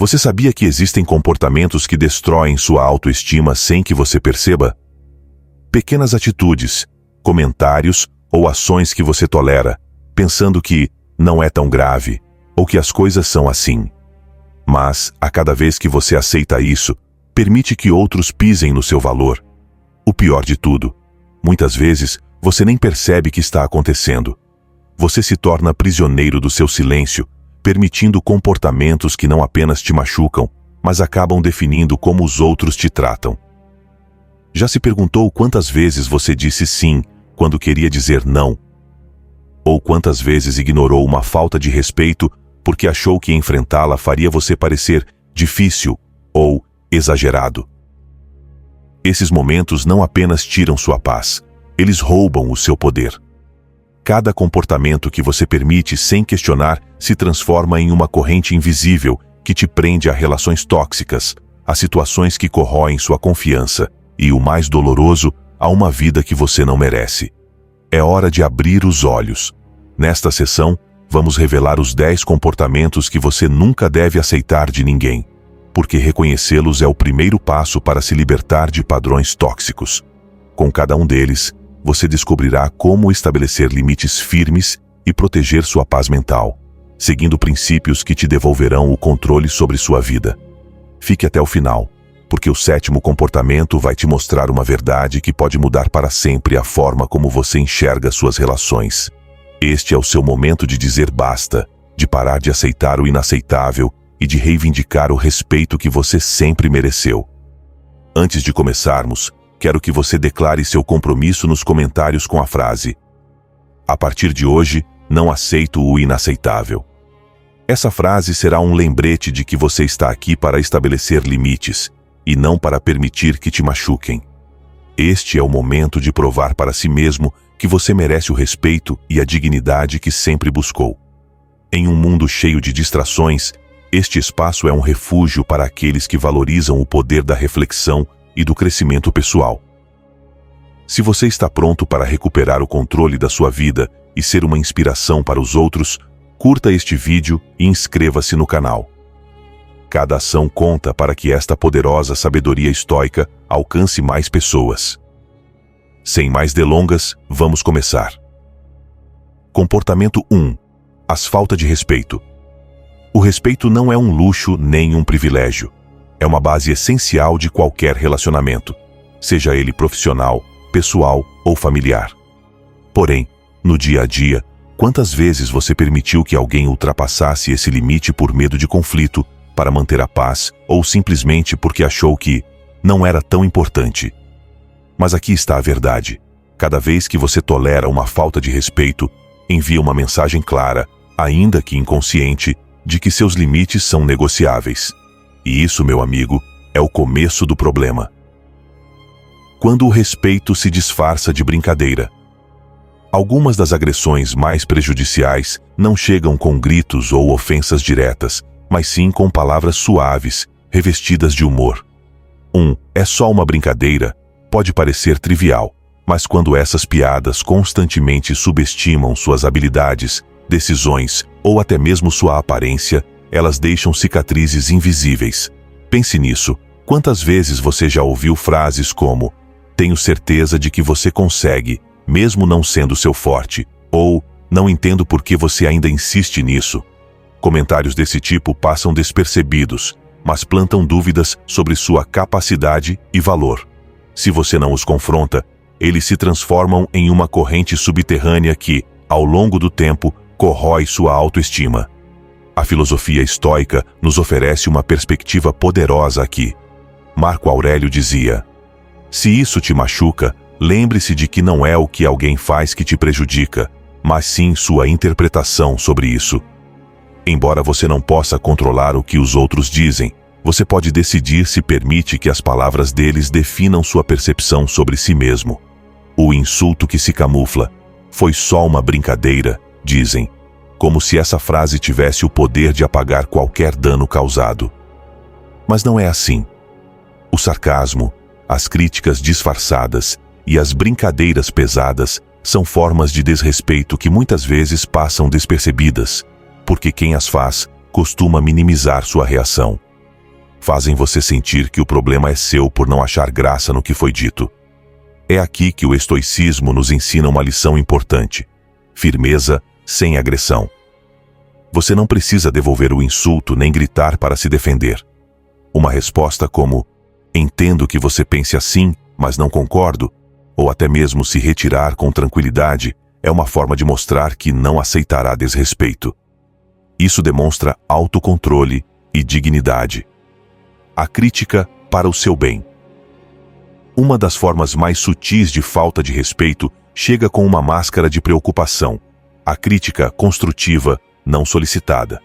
Você sabia que existem comportamentos que destroem sua autoestima sem que você perceba? Pequenas atitudes, comentários ou ações que você tolera, pensando que não é tão grave ou que as coisas são assim. Mas, a cada vez que você aceita isso, permite que outros pisem no seu valor. O pior de tudo, muitas vezes você nem percebe que está acontecendo. Você se torna prisioneiro do seu silêncio, permitindo comportamentos que não apenas te machucam, mas acabam definindo como os outros te tratam. Já se perguntou quantas vezes você disse sim quando queria dizer não? Ou quantas vezes ignorou uma falta de respeito porque achou que enfrentá-la faria você parecer difícil ou exagerado? Esses momentos não apenas tiram sua paz, eles roubam o seu poder. Cada comportamento que você permite sem questionar se transforma em uma corrente invisível que te prende a relações tóxicas, a situações que corroem sua confiança e, o mais doloroso, a uma vida que você não merece. É hora de abrir os olhos. Nesta sessão, vamos revelar os 10 comportamentos que você nunca deve aceitar de ninguém, porque reconhecê-los é o primeiro passo para se libertar de padrões tóxicos. Com cada um deles, você descobrirá como estabelecer limites firmes e proteger sua paz mental, seguindo princípios que te devolverão o controle sobre sua vida. Fique até o final, porque o 7º comportamento vai te mostrar uma verdade que pode mudar para sempre a forma como você enxerga suas relações. Este é o seu momento de dizer basta, de parar de aceitar o inaceitável e de reivindicar o respeito que você sempre mereceu. Antes de começarmos, quero que você declare seu compromisso nos comentários com a frase: a partir de hoje, não aceito o inaceitável. Essa frase será um lembrete de que você está aqui para estabelecer limites e não para permitir que te machuquem. Este é o momento de provar para si mesmo que você merece o respeito e a dignidade que sempre buscou. Em um mundo cheio de distrações, este espaço é um refúgio para aqueles que valorizam o poder da reflexão e do crescimento pessoal. Se você está pronto para recuperar o controle da sua vida e ser uma inspiração para os outros, curta este vídeo e inscreva-se no canal. Cada ação conta para que esta poderosa sabedoria estoica alcance mais pessoas. Sem mais delongas, vamos começar. Comportamento 1. As faltas de respeito. O respeito não é um luxo nem um privilégio. É uma base essencial de qualquer relacionamento, seja ele profissional, pessoal ou familiar. Porém, no dia a dia, quantas vezes você permitiu que alguém ultrapassasse esse limite por medo de conflito, para manter a paz, ou simplesmente porque achou que não era tão importante? Mas aqui está a verdade. Cada vez que você tolera uma falta de respeito, envia uma mensagem clara, ainda que inconsciente, de que seus limites são negociáveis. E isso, meu amigo, é o começo do problema. Quando o respeito se disfarça de brincadeira. Algumas das agressões mais prejudiciais não chegam com gritos ou ofensas diretas, mas sim com palavras suaves, revestidas de humor. É só uma brincadeira, pode parecer trivial, mas quando essas piadas constantemente subestimam suas habilidades, decisões ou até mesmo sua aparência, elas deixam cicatrizes invisíveis. Pense nisso. Quantas vezes você já ouviu frases como: tenho certeza de que você consegue, mesmo não sendo seu forte, ou não entendo por que você ainda insiste nisso. Comentários desse tipo passam despercebidos, mas plantam dúvidas sobre sua capacidade e valor. Se você não os confronta, eles se transformam em uma corrente subterrânea que, ao longo do tempo, corrói sua autoestima. A filosofia estoica nos oferece uma perspectiva poderosa aqui. Marco Aurélio dizia: se isso te machuca, lembre-se de que não é o que alguém faz que te prejudica, mas sim sua interpretação sobre isso. Embora você não possa controlar o que os outros dizem, você pode decidir se permite que as palavras deles definam sua percepção sobre si mesmo. O insulto que se camufla: foi só uma brincadeira, dizem, como se essa frase tivesse o poder de apagar qualquer dano causado. Mas não é assim. O sarcasmo, as críticas disfarçadas e as brincadeiras pesadas são formas de desrespeito que muitas vezes passam despercebidas, porque quem as faz costuma minimizar sua reação, fazem você sentir que o problema é seu por não achar graça no que foi dito. É aqui que o estoicismo nos ensina uma lição importante: firmeza sem agressão. Você não precisa devolver o insulto nem gritar para se defender. Uma resposta como "entendo que você pense assim, mas não concordo", ou até mesmo se retirar com tranquilidade, é uma forma de mostrar que não aceitará desrespeito. Isso demonstra autocontrole e dignidade. A crítica para o seu bem. Uma das formas mais sutis de falta de respeito chega com uma máscara de preocupação: a crítica construtiva, não solicitada.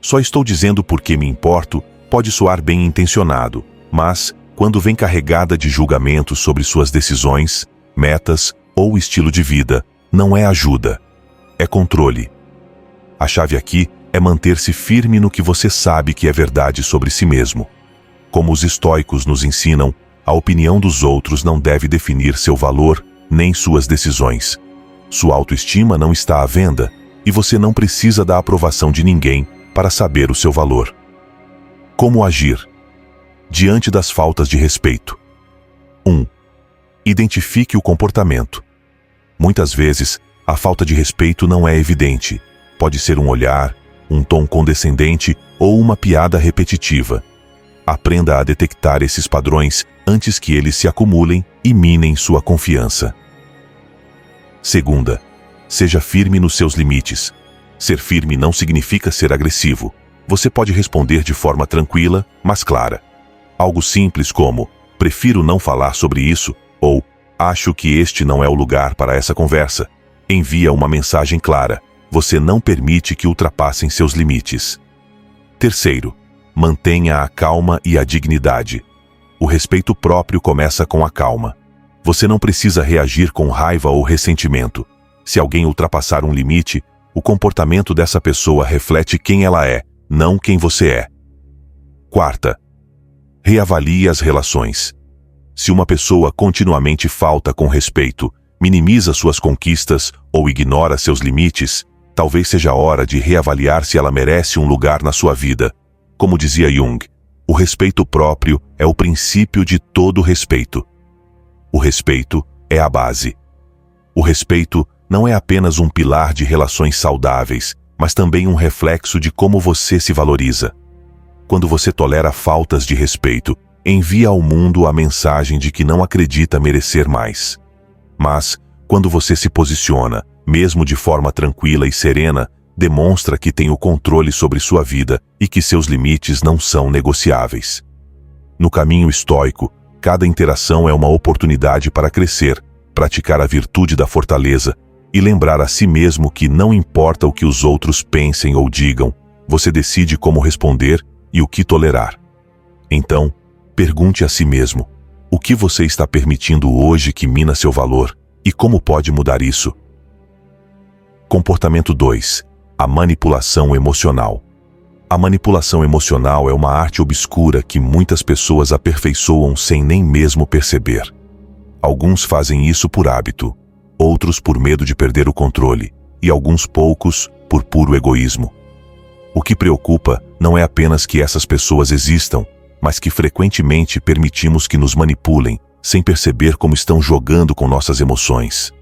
Só estou dizendo porque me importo pode soar bem intencionado, mas, quando vem carregada de julgamentos sobre suas decisões, metas ou estilo de vida, não é ajuda, é controle. A chave aqui é manter-se firme no que você sabe que é verdade sobre si mesmo. Como os estoicos nos ensinam, a opinião dos outros não deve definir seu valor nem suas decisões. Sua autoestima não está à venda e você não precisa da aprovação de ninguém para saber o seu valor. Como agir diante das faltas de respeito? 1. Identifique o comportamento. Muitas vezes, a falta de respeito não é evidente. Pode ser um olhar, um tom condescendente ou uma piada repetitiva. Aprenda a detectar esses padrões antes que eles se acumulem e minem sua confiança. 2. Seja firme nos seus limites. Ser firme não significa ser agressivo. Você pode responder de forma tranquila, mas clara. Algo simples como: prefiro não falar sobre isso, ou acho que este não é o lugar para essa conversa. Envia uma mensagem clara. Você não permite que ultrapassem seus limites. 3. Mantenha a calma e a dignidade. O respeito próprio começa com a calma. Você não precisa reagir com raiva ou ressentimento. Se alguém ultrapassar um limite, o comportamento dessa pessoa reflete quem ela é, não quem você é. 4. Reavalie as relações. Se uma pessoa continuamente falta com respeito, minimiza suas conquistas ou ignora seus limites, talvez seja hora de reavaliar se ela merece um lugar na sua vida. Como dizia Jung, o respeito próprio é o princípio de todo respeito. O respeito é a base. O respeito não é apenas um pilar de relações saudáveis, mas também um reflexo de como você se valoriza. Quando você tolera faltas de respeito, envia ao mundo a mensagem de que não acredita merecer mais. Mas, quando você se posiciona, mesmo de forma tranquila e serena, demonstra que tem o controle sobre sua vida e que seus limites não são negociáveis. No caminho estoico, cada interação é uma oportunidade para crescer, praticar a virtude da fortaleza e lembrar a si mesmo que não importa o que os outros pensem ou digam, você decide como responder e o que tolerar. Então, pergunte a si mesmo: o que você está permitindo hoje que mina seu valor e como pode mudar isso? Comportamento 2. A manipulação emocional. A manipulação emocional é uma arte obscura que muitas pessoas aperfeiçoam sem nem mesmo perceber. Alguns fazem isso por hábito, outros por medo de perder o controle, e alguns poucos por puro egoísmo. O que preocupa não é apenas que essas pessoas existam, mas que frequentemente permitimos que nos manipulem, sem perceber como estão jogando com nossas emoções.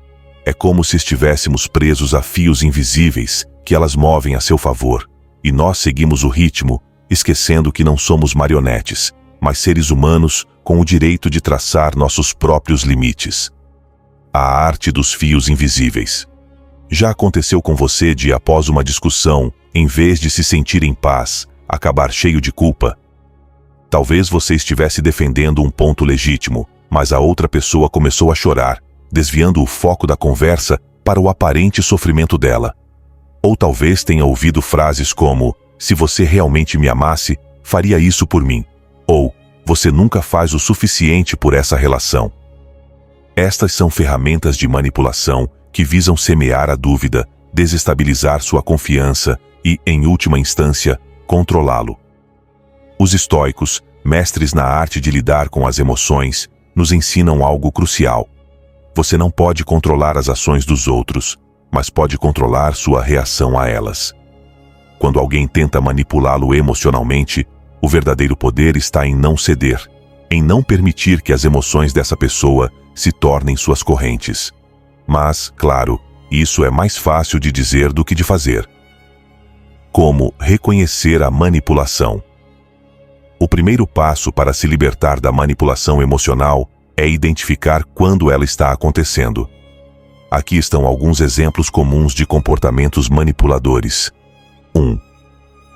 É como se estivéssemos presos a fios invisíveis que elas movem a seu favor, e nós seguimos o ritmo, esquecendo que não somos marionetes, mas seres humanos com o direito de traçar nossos próprios limites. A arte dos fios invisíveis. Já aconteceu com você de, após uma discussão, em vez de se sentir em paz, acabar cheio de culpa? Talvez você estivesse defendendo um ponto legítimo, mas a outra pessoa começou a chorar, desviando o foco da conversa para o aparente sofrimento dela. Ou talvez tenha ouvido frases como: se você realmente me amasse, faria isso por mim. Ou, você nunca faz o suficiente por essa relação. Estas são ferramentas de manipulação que visam semear a dúvida, desestabilizar sua confiança e, em última instância, controlá-lo. Os estoicos, mestres na arte de lidar com as emoções, nos ensinam algo crucial. Você não pode controlar as ações dos outros, mas pode controlar sua reação a elas. Quando alguém tenta manipulá-lo emocionalmente, O verdadeiro poder está em não ceder, em não permitir que as emoções dessa pessoa se tornem suas correntes. Mas, claro, isso é mais fácil de dizer do que de fazer. Como reconhecer a manipulação? O primeiro passo para se libertar da manipulação emocional é identificar quando ela está acontecendo. Aqui estão alguns exemplos comuns de comportamentos manipuladores. 1.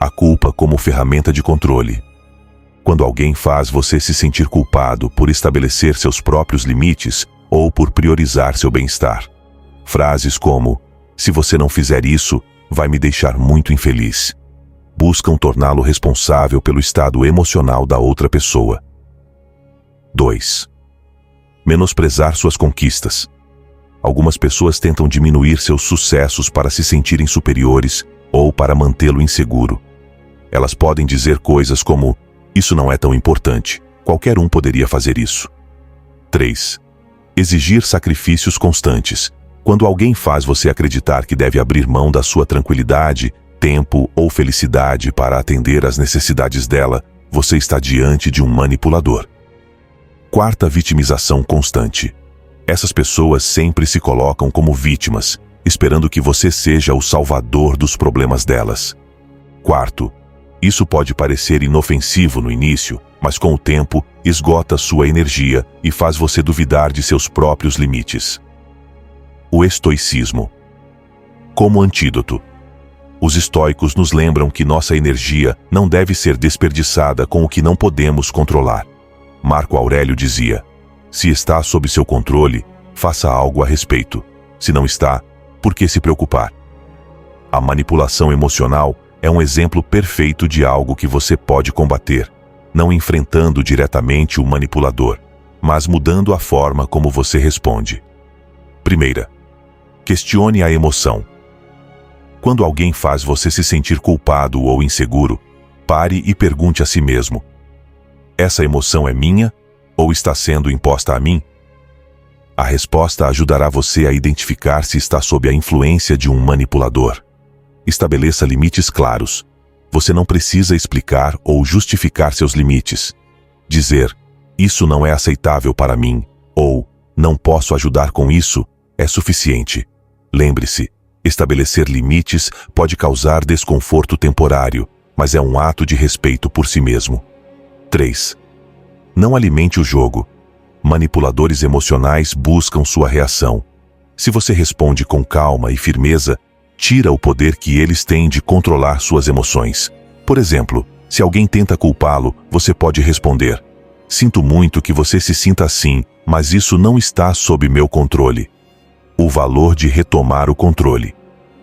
A culpa como ferramenta de controle. Quando alguém faz você se sentir culpado por estabelecer seus próprios limites ou por priorizar seu bem-estar. Frases como, se você não fizer isso, vai me deixar muito infeliz. Buscam torná-lo responsável pelo estado emocional da outra pessoa. 2. Menosprezar suas conquistas. Algumas pessoas tentam diminuir seus sucessos para se sentirem superiores ou para mantê-lo inseguro. Elas podem dizer coisas como, isso não é tão importante, qualquer um poderia fazer isso. 3. Exigir sacrifícios constantes. Quando alguém faz você acreditar que deve abrir mão da sua tranquilidade, tempo ou felicidade para atender às necessidades dela, você está diante de um manipulador. 4. Vitimização constante. Essas pessoas sempre se colocam como vítimas, esperando que você seja o salvador dos problemas delas. 4. Isso pode parecer inofensivo no início, mas com o tempo esgota sua energia e faz você duvidar de seus próprios limites. O estoicismo. Como antídoto. Os estoicos nos lembram que nossa energia não deve ser desperdiçada com o que não podemos controlar. Marco Aurélio dizia, se está sob seu controle, faça algo a respeito. Se não está, por que se preocupar? A manipulação emocional é um exemplo perfeito de algo que você pode combater, não enfrentando diretamente o manipulador, mas mudando a forma como você responde. Primeira, questione a emoção. Quando alguém faz você se sentir culpado ou inseguro, pare e pergunte a si mesmo, essa emoção é minha ou está sendo imposta a mim? A resposta ajudará você a identificar se está sob a influência de um manipulador. Estabeleça limites claros. Você não precisa explicar ou justificar seus limites. Dizer, isso não é aceitável para mim, ou não posso ajudar com isso, é suficiente. Lembre-se, estabelecer limites pode causar desconforto temporário, mas é um ato de respeito por si mesmo. 3. Não alimente o jogo. Manipuladores emocionais buscam sua reação. Se você responde com calma e firmeza, tira o poder que eles têm de controlar suas emoções. Por exemplo, se alguém tenta culpá-lo, você pode responder, sinto muito que você se sinta assim, mas isso não está sob meu controle. O valor de retomar o controle.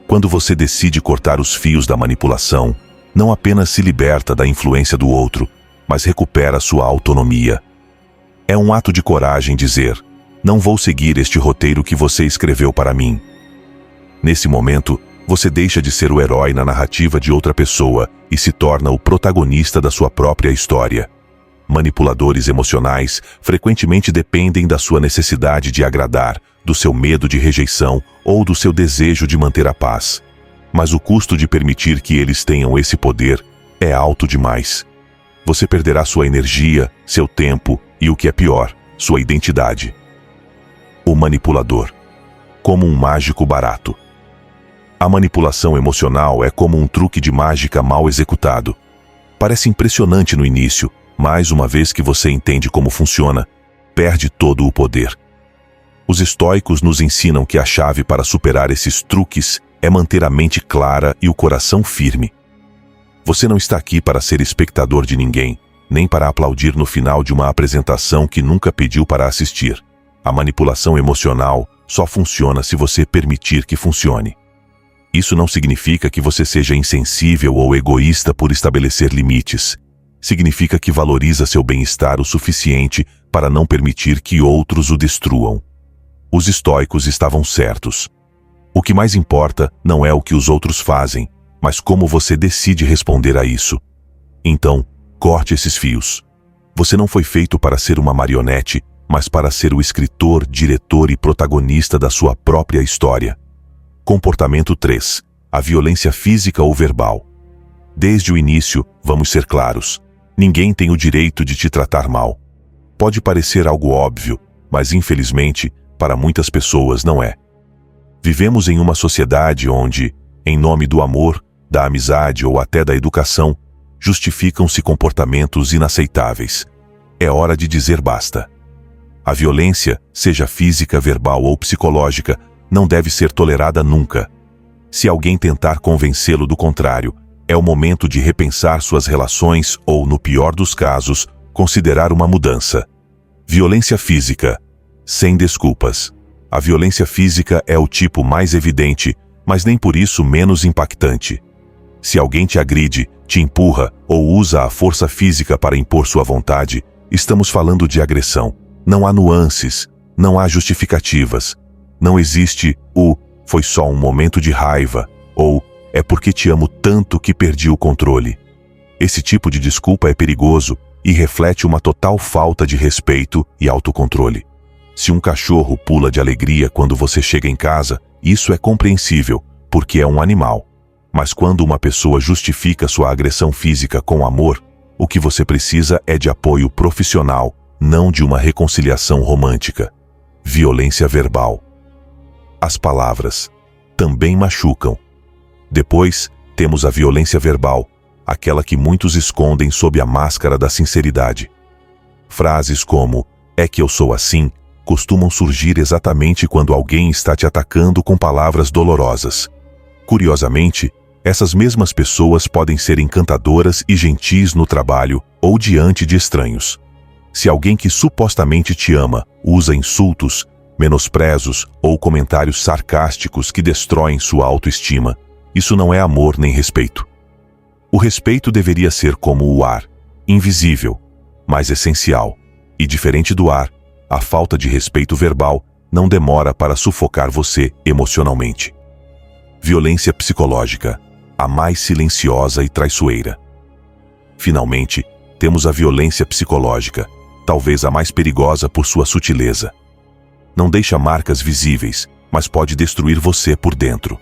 Quando você decide cortar os fios da manipulação, não apenas se liberta da influência do outro, mas recupera sua autonomia. É um ato de coragem dizer, não vou seguir este roteiro que você escreveu para mim. Nesse momento, você deixa de ser o herói na narrativa de outra pessoa e se torna o protagonista da sua própria história. Manipuladores emocionais frequentemente dependem da sua necessidade de agradar, do seu medo de rejeição ou do seu desejo de manter a paz. Mas o custo de permitir que eles tenham esse poder é alto demais. Você perderá sua energia, seu tempo e, o que é pior, sua identidade. O manipulador. Como um mágico barato. A manipulação emocional é como um truque de mágica mal executado. Parece impressionante no início, mas uma vez que você entende como funciona, perde todo o poder. Os estoicos nos ensinam que a chave para superar esses truques é manter a mente clara e o coração firme. Você não está aqui para ser espectador de ninguém, nem para aplaudir no final de uma apresentação que nunca pediu para assistir. A manipulação emocional só funciona se você permitir que funcione. Isso não significa que você seja insensível ou egoísta por estabelecer limites. Significa que valoriza seu bem-estar o suficiente para não permitir que outros o destruam. Os estoicos estavam certos. O que mais importa não é o que os outros fazem, mas como você decide responder a isso. Então, corte esses fios. Você não foi feito para ser uma marionete, mas para ser o escritor, diretor e protagonista da sua própria história. Comportamento 3. A violência física ou verbal. Desde o início, vamos ser claros. Ninguém tem o direito de te tratar mal. Pode parecer algo óbvio, mas infelizmente, para muitas pessoas não é. Vivemos em uma sociedade onde, em nome do amor, da amizade ou até da educação, justificam-se comportamentos inaceitáveis. É hora de dizer basta. A violência, seja física, verbal ou psicológica, não deve ser tolerada nunca. Se alguém tentar convencê-lo do contrário, é o momento de repensar suas relações ou, no pior dos casos, considerar uma mudança. Violência física. Sem desculpas. A violência física é o tipo mais evidente, mas nem por isso menos impactante. Se alguém te agride, te empurra ou usa a força física para impor sua vontade, estamos falando de agressão. Não há nuances, não há justificativas. Não existe o "foi só um momento de raiva" ou "é porque te amo tanto que perdi o controle". Esse tipo de desculpa é perigoso e reflete uma total falta de respeito e autocontrole. Se um cachorro pula de alegria quando você chega em casa, isso é compreensível, porque é um animal. Mas quando uma pessoa justifica sua agressão física com amor, o que você precisa é de apoio profissional, não de uma reconciliação romântica. Violência verbal. As palavras também machucam. Depois, temos a violência verbal, aquela que muitos escondem sob a máscara da sinceridade. Frases como "é que eu sou assim" costumam surgir exatamente quando alguém está te atacando com palavras dolorosas. Curiosamente, essas mesmas pessoas podem ser encantadoras e gentis no trabalho ou diante de estranhos. Se alguém que supostamente te ama usa insultos, menosprezos ou comentários sarcásticos que destroem sua autoestima, isso não é amor nem respeito. O respeito deveria ser como o ar, invisível, mas essencial. E diferente do ar, a falta de respeito verbal não demora para sufocar você emocionalmente. Violência psicológica, a mais silenciosa e traiçoeira. Finalmente, temos a violência psicológica, talvez a mais perigosa por sua sutileza. Não deixa marcas visíveis, mas pode destruir você por dentro.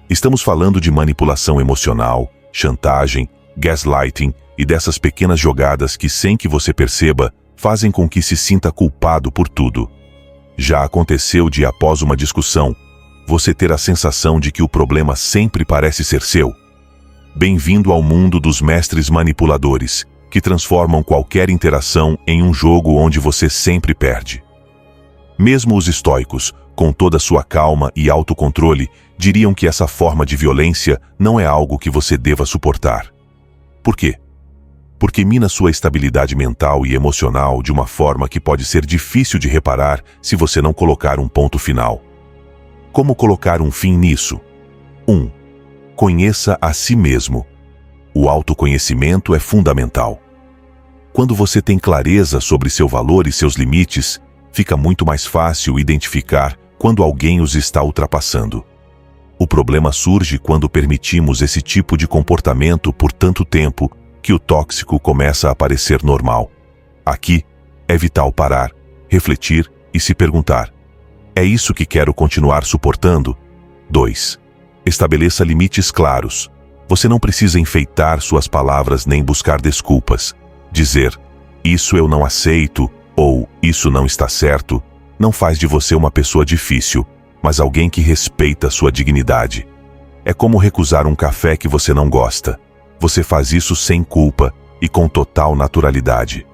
Estamos falando de manipulação emocional, chantagem, gaslighting e dessas pequenas jogadas que, sem que você perceba, fazem com que se sinta culpado por tudo. Já aconteceu de, após uma discussão, você ter a sensação de que o problema sempre parece ser seu? Bem-vindo ao mundo dos mestres manipuladores, que transformam qualquer interação em um jogo onde você sempre perde. Mesmo os estoicos, com toda sua calma e autocontrole, diriam que essa forma de violência não é algo que você deva suportar. Por quê? Porque mina sua estabilidade mental e emocional de uma forma que pode ser difícil de reparar se você não colocar um ponto final. Como colocar um fim nisso? 1. Conheça a si mesmo. O autoconhecimento é fundamental. Quando você tem clareza sobre seu valor e seus limites, fica muito mais fácil identificar quando alguém os está ultrapassando. O problema surge quando permitimos esse tipo de comportamento por tanto tempo que o tóxico começa a parecer normal. Aqui, é vital parar, refletir e se perguntar: é isso que quero continuar suportando? 2. Estabeleça limites claros. Você não precisa enfeitar suas palavras nem buscar desculpas. Dizer, "isso eu não aceito" ou "isso não está certo", não faz de você uma pessoa difícil, mas alguém que respeita sua dignidade. É como recusar um café que você não gosta. Você faz isso sem culpa e com total naturalidade.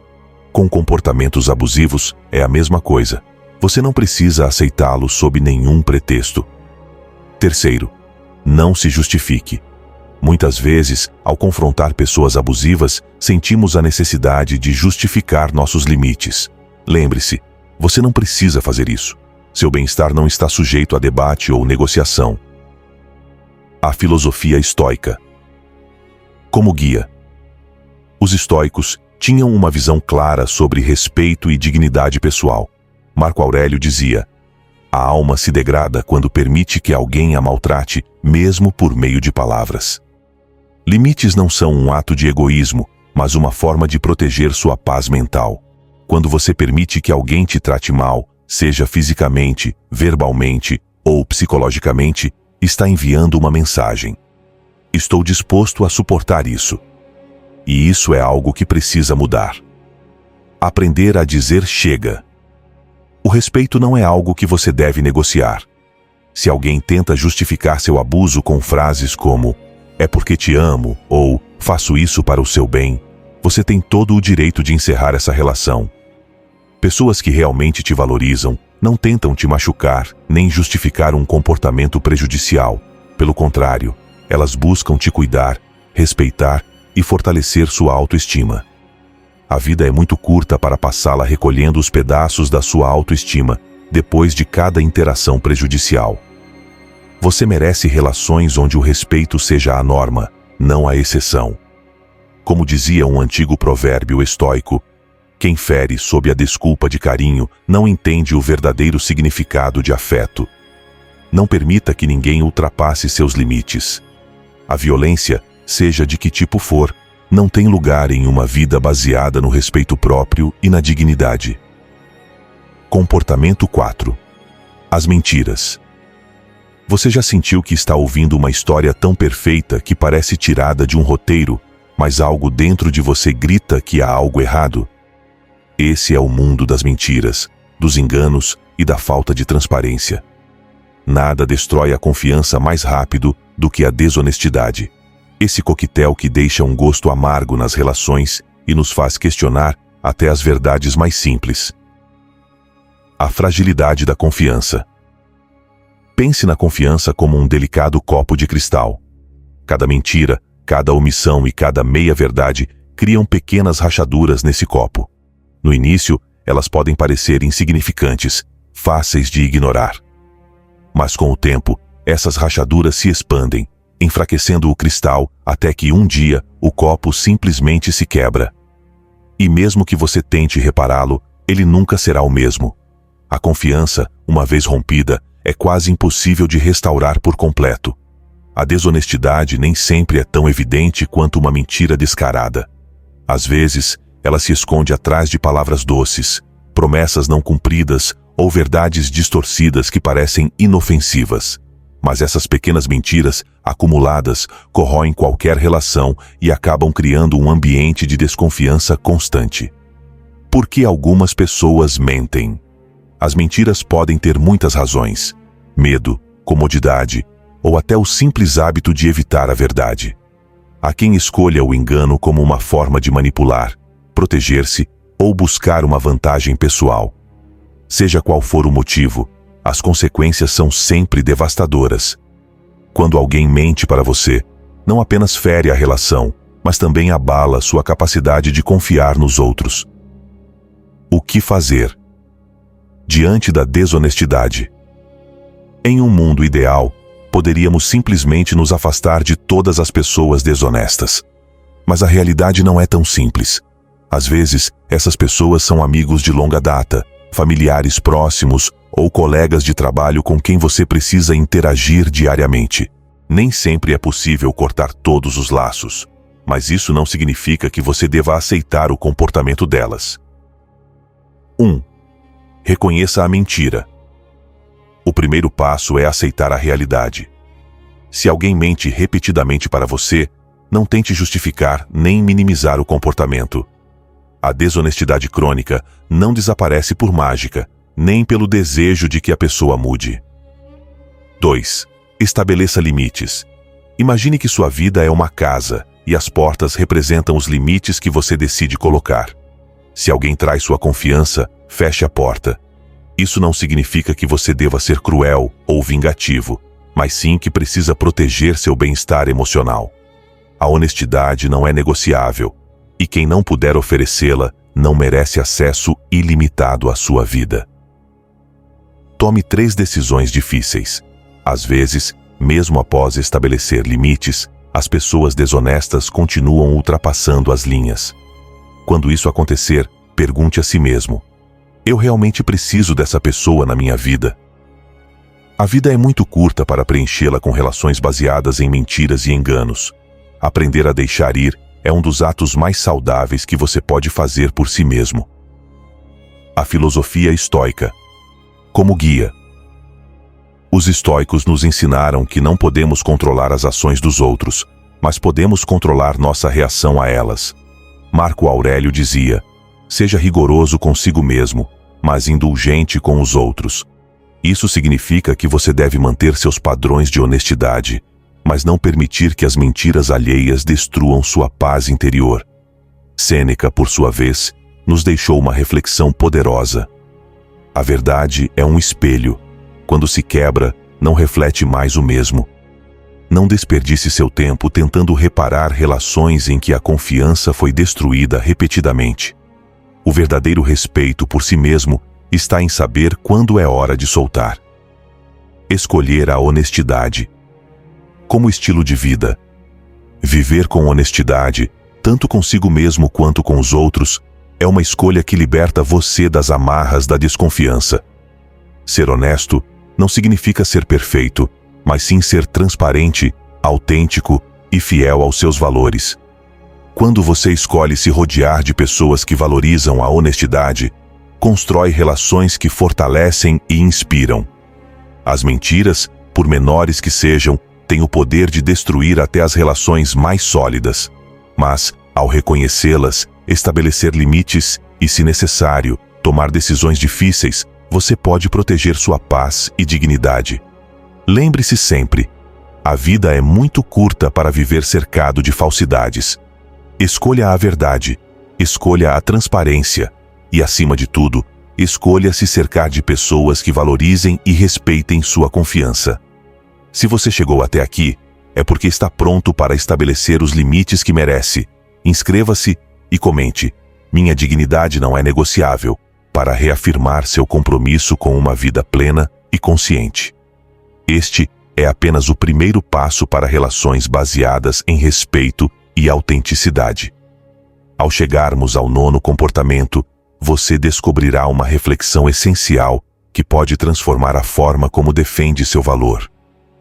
Com comportamentos abusivos, é a mesma coisa. Você não precisa aceitá-lo sob nenhum pretexto. 3. Não se justifique. Muitas vezes, ao confrontar pessoas abusivas, sentimos a necessidade de justificar nossos limites. Lembre-se, você não precisa fazer isso. Seu bem-estar não está sujeito a debate ou negociação. A filosofia estoica. Como guia. Os estoicos tinham uma visão clara sobre respeito e dignidade pessoal. Marco Aurélio dizia: a alma se degrada quando permite que alguém a maltrate, mesmo por meio de palavras. Limites não são um ato de egoísmo, mas uma forma de proteger sua paz mental. Quando você permite que alguém te trate mal, seja fisicamente, verbalmente ou psicologicamente, está enviando uma mensagem: estou disposto a suportar isso. e isso é algo que precisa mudar. Aprender a dizer chega. O respeito não é algo que você deve negociar. Se alguém tenta justificar seu abuso com frases como "é porque te amo" ou "faço isso para o seu bem", você tem todo o direito de encerrar essa relação. Pessoas que realmente te valorizam não tentam te machucar nem justificar um comportamento prejudicial. Pelo contrário, elas buscam te cuidar, respeitar e fortalecer sua autoestima. A vida é muito curta para passá-la recolhendo os pedaços da sua autoestima depois de cada interação prejudicial. Você merece relações onde o respeito seja a norma, não a exceção. Como dizia um antigo provérbio estoico, quem fere sob a desculpa de carinho não entende o verdadeiro significado de afeto. Não permita que ninguém ultrapasse seus limites. A violência, seja de que tipo for, não tem lugar em uma vida baseada no respeito próprio e na dignidade. Comportamento 4. As mentiras. Você já sentiu que está ouvindo uma história tão perfeita que parece tirada de um roteiro, mas algo dentro de você grita que há algo errado? Esse é o mundo das mentiras, dos enganos e da falta de transparência. Nada destrói a confiança mais rápido do que a desonestidade. Esse coquetel que deixa um gosto amargo nas relações e nos faz questionar até as verdades mais simples. A fragilidade da confiança. Pense na confiança como um delicado copo de cristal. Cada mentira, cada omissão e cada meia-verdade criam pequenas rachaduras nesse copo. No início, elas podem parecer insignificantes, fáceis de ignorar. Mas com o tempo, essas rachaduras se expandem, enfraquecendo o cristal até que um dia o copo simplesmente se quebra. E mesmo que você tente repará-lo, ele nunca será o mesmo. A confiança, uma vez rompida, é quase impossível de restaurar por completo. A desonestidade nem sempre é tão evidente quanto uma mentira descarada. Às vezes, ela se esconde atrás de palavras doces, promessas não cumpridas ou verdades distorcidas que parecem inofensivas. Mas essas pequenas mentiras, acumuladas, corroem qualquer relação e acabam criando um ambiente de desconfiança constante. Por que algumas pessoas mentem? As mentiras podem ter muitas razões: medo, comodidade ou até o simples hábito de evitar a verdade. Há quem escolha o engano como uma forma de manipular, proteger-se ou buscar uma vantagem pessoal. Seja qual for o motivo, as consequências são sempre devastadoras. Quando alguém mente para você, não apenas fere a relação, mas também abala sua capacidade de confiar nos outros. O que fazer diante da desonestidade? Em um mundo ideal, poderíamos simplesmente nos afastar de todas as pessoas desonestas. Mas a realidade não é tão simples. Às vezes, essas pessoas são amigos de longa data, familiares próximos ou colegas de trabalho com quem você precisa interagir diariamente. Nem sempre é possível cortar todos os laços, mas isso não significa que você deva aceitar o comportamento delas. 1. Reconheça a mentira. O primeiro passo é aceitar a realidade. Se alguém mente repetidamente para você, não tente justificar nem minimizar o comportamento. A desonestidade crônica não desaparece por mágica, nem pelo desejo de que a pessoa mude. 2. Estabeleça limites. Imagine que sua vida é uma casa e as portas representam os limites que você decide colocar. Se alguém traz sua confiança, feche a porta. Isso não significa que você deva ser cruel ou vingativo, mas sim que precisa proteger seu bem-estar emocional. A honestidade não é negociável, e quem não puder oferecê-la não merece acesso ilimitado à sua vida. Tome 3 decisões difíceis. Às vezes, mesmo após estabelecer limites, as pessoas desonestas continuam ultrapassando as linhas. Quando isso acontecer, pergunte a si mesmo: eu realmente preciso dessa pessoa na minha vida? A vida é muito curta para preenchê-la com relações baseadas em mentiras e enganos. Aprender a deixar ir é um dos atos mais saudáveis que você pode fazer por si mesmo. A filosofia estoica. Como guia. Os estoicos nos ensinaram que não podemos controlar as ações dos outros, mas podemos controlar nossa reação a elas. Marco Aurélio dizia: seja rigoroso consigo mesmo, mas indulgente com os outros. Isso significa que você deve manter seus padrões de honestidade, mas não permitir que as mentiras alheias destruam sua paz interior. Sêneca, por sua vez, nos deixou uma reflexão poderosa. A verdade é um espelho. Quando se quebra, não reflete mais o mesmo. Não desperdice seu tempo tentando reparar relações em que a confiança foi destruída repetidamente. O verdadeiro respeito por si mesmo está em saber quando é hora de soltar. Escolher a honestidade. Como estilo de vida. Viver com honestidade, tanto consigo mesmo quanto com os outros, é uma escolha que liberta você das amarras da desconfiança. Ser honesto não significa ser perfeito, mas sim ser transparente, autêntico e fiel aos seus valores. Quando você escolhe se rodear de pessoas que valorizam a honestidade, constrói relações que fortalecem e inspiram. As mentiras, por menores que sejam, têm o poder de destruir até as relações mais sólidas. Mas, ao reconhecê-las, estabelecer limites e, se necessário, tomar decisões difíceis, você pode proteger sua paz e dignidade. Lembre-se sempre: a vida é muito curta para viver cercado de falsidades. Escolha a verdade, escolha a transparência e, acima de tudo, escolha se cercar de pessoas que valorizem e respeitem sua confiança. Se você chegou até aqui, é porque está pronto para estabelecer os limites que merece. Inscreva-se e comente: minha dignidade não é negociável, para reafirmar seu compromisso com uma vida plena e consciente. Este é apenas o primeiro passo para relações baseadas em respeito e autenticidade. Ao chegarmos ao 9º comportamento, você descobrirá uma reflexão essencial que pode transformar a forma como defende seu valor.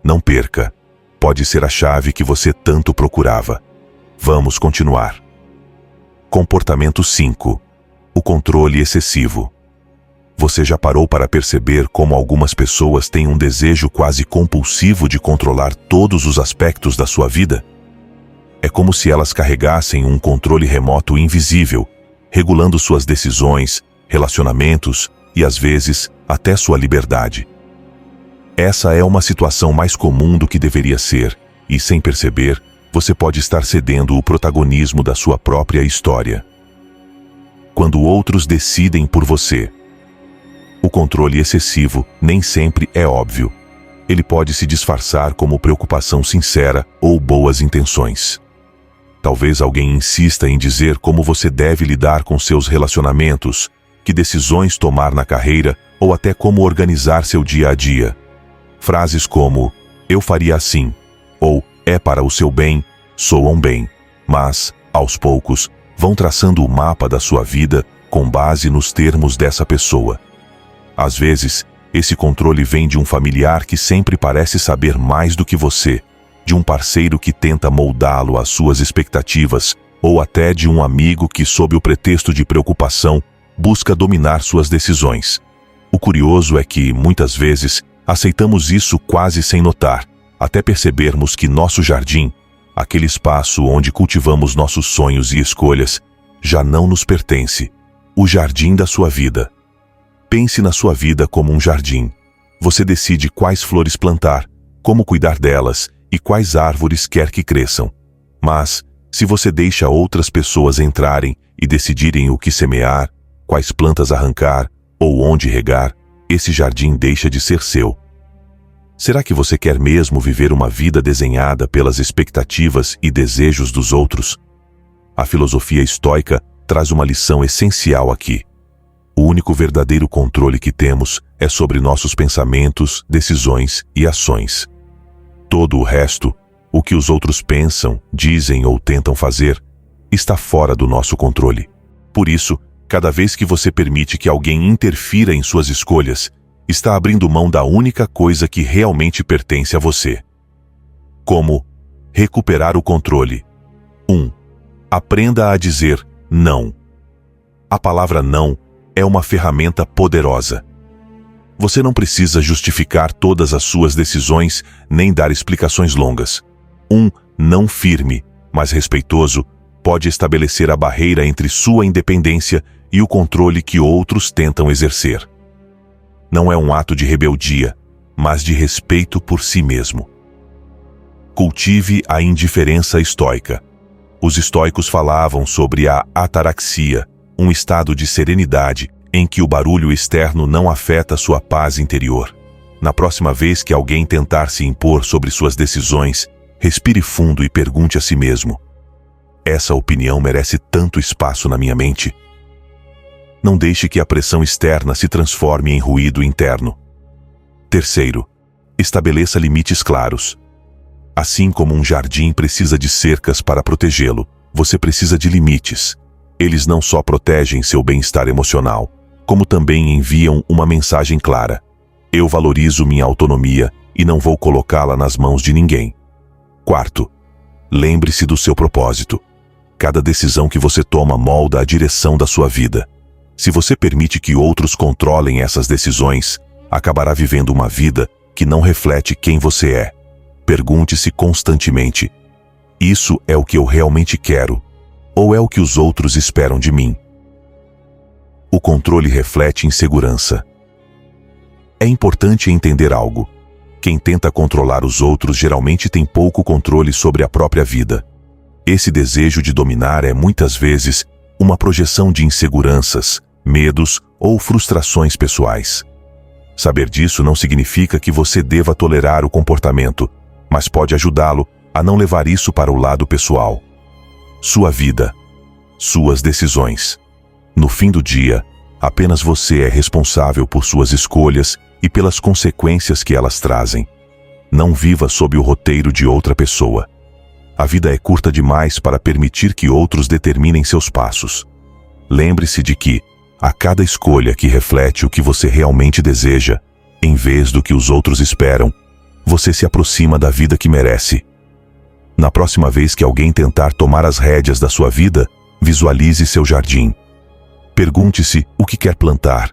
Não perca, pode ser a chave que você tanto procurava. Vamos continuar. Comportamento 5. O controle excessivo. Você já parou para perceber como algumas pessoas têm um desejo quase compulsivo de controlar todos os aspectos da sua vida? É como se elas carregassem um controle remoto invisível, regulando suas decisões, relacionamentos e, às vezes, até sua liberdade. Essa é uma situação mais comum do que deveria ser, e, sem perceber, você pode estar cedendo o protagonismo da sua própria história. Quando outros decidem por você. O controle excessivo nem sempre é óbvio. Ele pode se disfarçar como preocupação sincera ou boas intenções. Talvez alguém insista em dizer como você deve lidar com seus relacionamentos, que decisões tomar na carreira ou até como organizar seu dia a dia. Frases como: eu faria assim, ou é para o seu bem, soam bem, mas, aos poucos, vão traçando o mapa da sua vida com base nos termos dessa pessoa. Às vezes, esse controle vem de um familiar que sempre parece saber mais do que você, de um parceiro que tenta moldá-lo às suas expectativas, ou até de um amigo que, sob o pretexto de preocupação, busca dominar suas decisões. O curioso é que, muitas vezes, aceitamos isso quase sem notar, até percebermos que nosso jardim, aquele espaço onde cultivamos nossos sonhos e escolhas, já não nos pertence. O jardim da sua vida. Pense na sua vida como um jardim. Você decide quais flores plantar, como cuidar delas e quais árvores quer que cresçam. Mas, se você deixa outras pessoas entrarem e decidirem o que semear, quais plantas arrancar ou onde regar, esse jardim deixa de ser seu. Será que você quer mesmo viver uma vida desenhada pelas expectativas e desejos dos outros? A filosofia estoica traz uma lição essencial aqui. O único verdadeiro controle que temos é sobre nossos pensamentos, decisões e ações. Todo o resto, o que os outros pensam, dizem ou tentam fazer, está fora do nosso controle. Por isso, cada vez que você permite que alguém interfira em suas escolhas, está abrindo mão da única coisa que realmente pertence a você. Como recuperar o controle? 1. Aprenda a dizer não. A palavra não é uma ferramenta poderosa. Você não precisa justificar todas as suas decisões nem dar explicações longas. Um não firme, mas respeitoso, pode estabelecer a barreira entre sua independência e o controle que outros tentam exercer. Não é um ato de rebeldia, mas de respeito por si mesmo. Cultive a indiferença estoica. Os estoicos falavam sobre a ataraxia, um estado de serenidade em que o barulho externo não afeta sua paz interior. Na próxima vez que alguém tentar se impor sobre suas decisões, respire fundo e pergunte a si mesmo: essa opinião merece tanto espaço na minha mente? Não deixe que a pressão externa se transforme em ruído interno. Terceiro, estabeleça limites claros. Assim como um jardim precisa de cercas para protegê-lo, você precisa de limites. Eles não só protegem seu bem-estar emocional, como também enviam uma mensagem clara: eu valorizo minha autonomia e não vou colocá-la nas mãos de ninguém. Quarto, lembre-se do seu propósito. Cada decisão que você toma molda a direção da sua vida. Se você permite que outros controlem essas decisões, acabará vivendo uma vida que não reflete quem você é. Pergunte-se constantemente: isso é o que eu realmente quero? Ou é o que os outros esperam de mim? O controle reflete insegurança. É importante entender algo. Quem tenta controlar os outros geralmente tem pouco controle sobre a própria vida. Esse desejo de dominar é muitas vezes uma projeção de inseguranças, medos ou frustrações pessoais. Saber disso não significa que você deva tolerar o comportamento, mas pode ajudá-lo a não levar isso para o lado pessoal. Sua vida, suas decisões. No fim do dia, apenas você é responsável por suas escolhas e pelas consequências que elas trazem. Não viva sob o roteiro de outra pessoa. A vida é curta demais para permitir que outros determinem seus passos. Lembre-se de que, a cada escolha que reflete o que você realmente deseja, em vez do que os outros esperam, você se aproxima da vida que merece. Na próxima vez que alguém tentar tomar as rédeas da sua vida, visualize seu jardim. Pergunte-se o que quer plantar,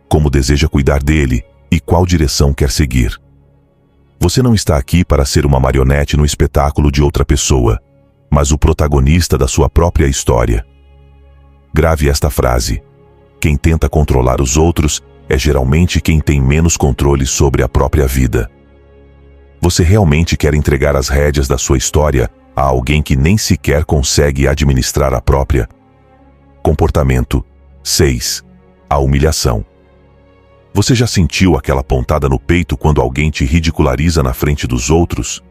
como deseja cuidar dele e qual direção quer seguir. Você não está aqui para ser uma marionete no espetáculo de outra pessoa, mas o protagonista da sua própria história. Grave esta frase: quem tenta controlar os outros é geralmente quem tem menos controle sobre a própria vida. Você realmente quer entregar as rédeas da sua história a alguém que nem sequer consegue administrar a própria? Comportamento 6. A humilhação. Você já sentiu aquela pontada no peito quando alguém te ridiculariza na frente dos outros?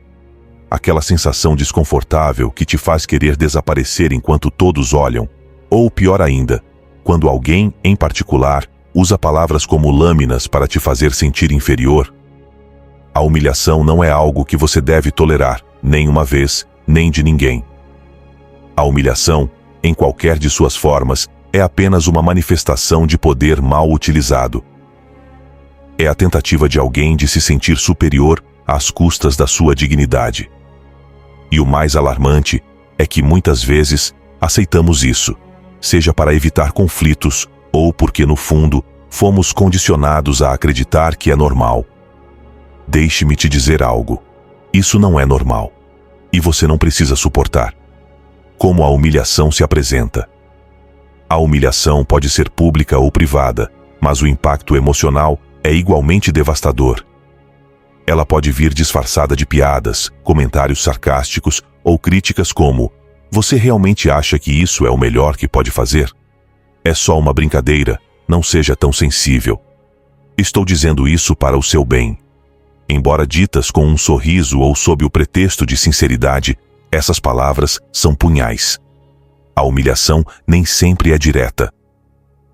Aquela sensação desconfortável que te faz querer desaparecer enquanto todos olham? Ou pior ainda, quando alguém, em particular, usa palavras como lâminas para te fazer sentir inferior? A humilhação não é algo que você deve tolerar, nem uma vez, nem de ninguém. A humilhação, em qualquer de suas formas, é apenas uma manifestação de poder mal utilizado. É a tentativa de alguém de se sentir superior às custas da sua dignidade. E o mais alarmante é que muitas vezes aceitamos isso, seja para evitar conflitos ou porque, no fundo, fomos condicionados a acreditar que é normal. Deixe-me te dizer algo: isso não é normal. E você não precisa suportar. Como a humilhação se apresenta? A humilhação pode ser pública ou privada, mas o impacto emocional é igualmente devastador. Ela pode vir disfarçada de piadas, comentários sarcásticos ou críticas como: você realmente acha que isso é o melhor que pode fazer? É só uma brincadeira, não seja tão sensível. Estou dizendo isso para o seu bem. Embora ditas com um sorriso ou sob o pretexto de sinceridade, essas palavras são punhais. A humilhação nem sempre é direta.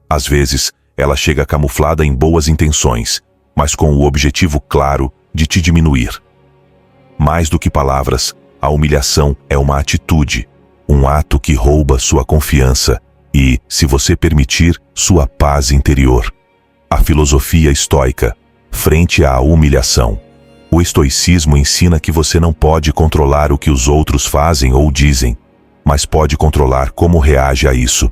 Às vezes, ela chega camuflada em boas intenções, mas com o objetivo claro de te diminuir. Mais do que palavras, a humilhação é uma atitude, um ato que rouba sua confiança e, se você permitir, sua paz interior. A filosofia estoica, frente à humilhação. O estoicismo ensina que você não pode controlar o que os outros fazem ou dizem, mas pode controlar como reage a isso.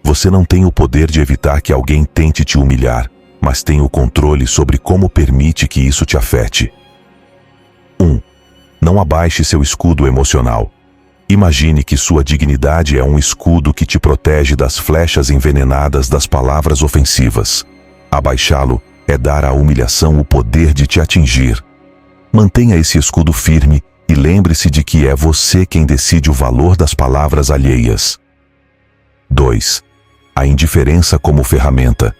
Você não tem o poder de evitar que alguém tente te humilhar, mas tem o controle sobre como permite que isso te afete. 1. Não abaixe seu escudo emocional. Imagine que sua dignidade é um escudo que te protege das flechas envenenadas das palavras ofensivas. Abaixá-lo é dar à humilhação o poder de te atingir. Mantenha esse escudo firme e lembre-se de que é você quem decide o valor das palavras alheias. 2. A indiferença como ferramenta.